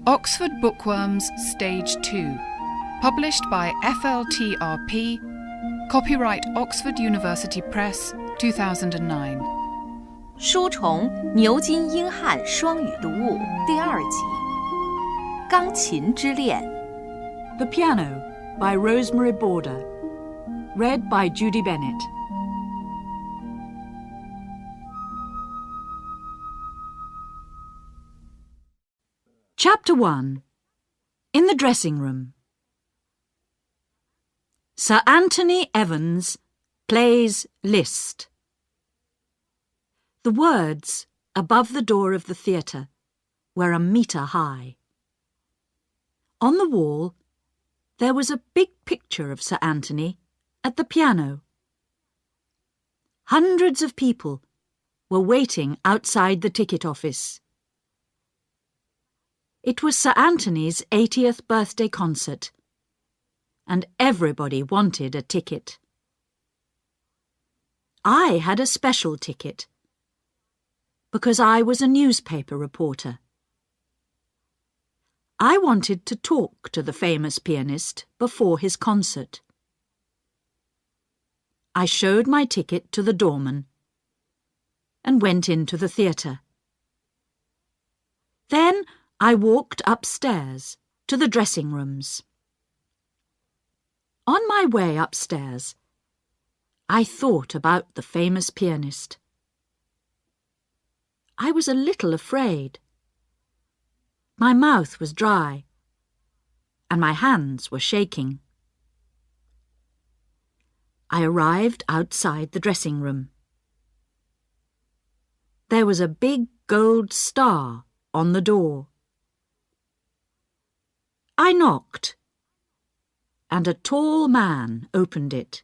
Oxford Bookworms Stage 2. Published by FLTRP. Copyright Oxford University Press, 2009. 书虫牛津英汉双语读物第2集钢琴之恋 The Piano by Rosemary Border. Read by Judy Bennett. Chapter 1. In the Dressing Room. Sir Anthony Evans plays Liszt. The words above the door of the theatre were a metre high. On the wall there was a big picture of Sir Anthony at the piano. Hundreds of people were waiting outside the ticket office. It was Sir Anthony's 80th birthday concert, and everybody wanted a ticket. I had a special ticket, because I was a newspaper reporter. I wanted to talk to the famous pianist before his concert. I showed my ticket to the doorman and went into the theatre. Then I walked upstairs to the dressing rooms. On my way upstairs, I thought about the famous pianist. I was a little afraid. My mouth was dry, and my hands were shaking. I arrived outside the dressing room. There was a big gold star on the door. I knocked, and a tall man opened it.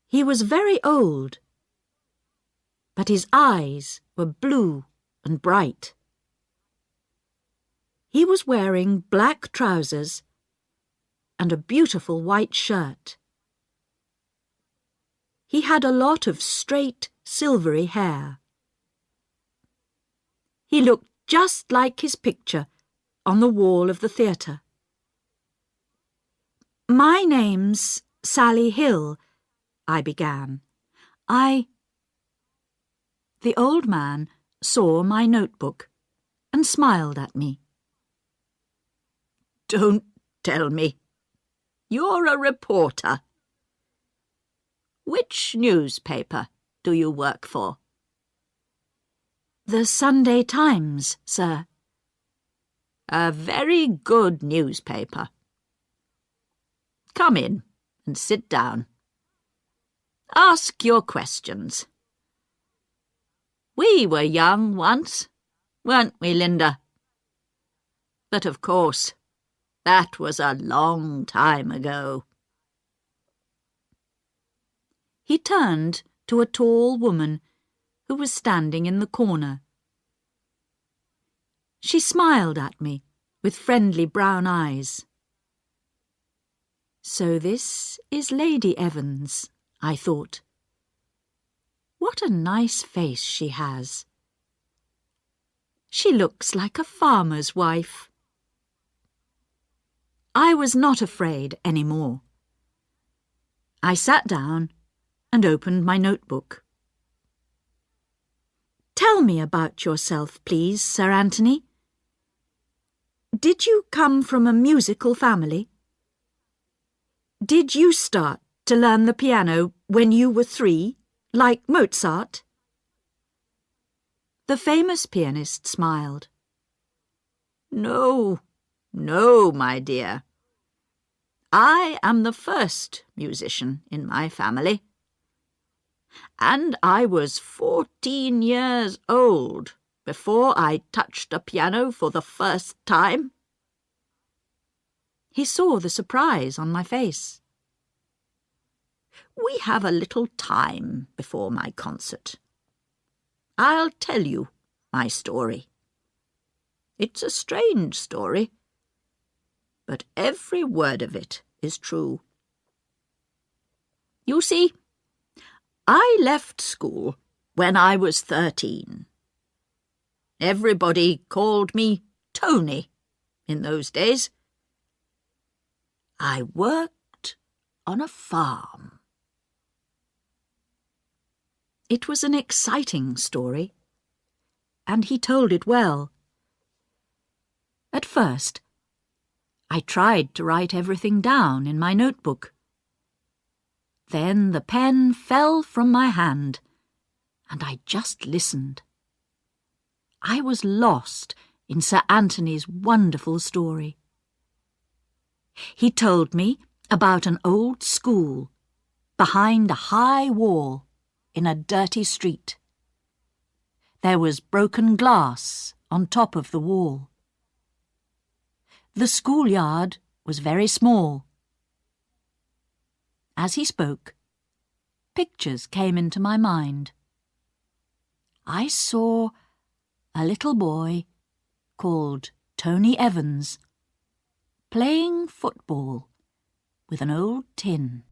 He was very old, but his eyes were blue and bright. He was wearing black trousers and a beautiful white shirt. He had a lot of straight, silvery hair. He looked just like his picture on the wall of the theatre. "My name's Sally Hill," I began. The old man saw my notebook and smiled at me. "Don't tell me. You're a reporter. Which newspaper do you work for?" "The Sunday Times, sir." "A very good newspaper. Come in and sit down. Ask your questions. We were young once, weren't we, Linda? But of course, that was a long time ago." He turned to a tall woman who was standing in the corner. She smiled at me with friendly brown eyes. "So this is Lady Evans," I thought. "What a nice face she has. She looks like a farmer's wife." I was not afraid any more. I sat down and opened my notebook. "Tell me about yourself, please, Sir Anthony. Did you come from a musical family? Did you start to learn the piano when you were 3, like Mozart?" The famous pianist smiled. No, my dear. I am the first musician in my family. And I was 14 years old before I touched a piano for the first time." He saw the surprise on my face. "We have a little time before my concert. I'll tell you my story. It's a strange story, but every word of it is true. You see, I left school when I was 13. Everybody called me Tony in those days. I worked on a farm. It was an exciting story, and he told it well. At first, I tried to write everything down in my notebook. Then the pen fell from my hand, and I just listened. I was lost in Sir Anthony's wonderful story. He told me about an old school behind a high wall in a dirty street. There was broken glass on top of the wall. The schoolyard was very small. As he spoke, pictures came into my mind. I saw a little boy called Tony Evans playing football with an old tin.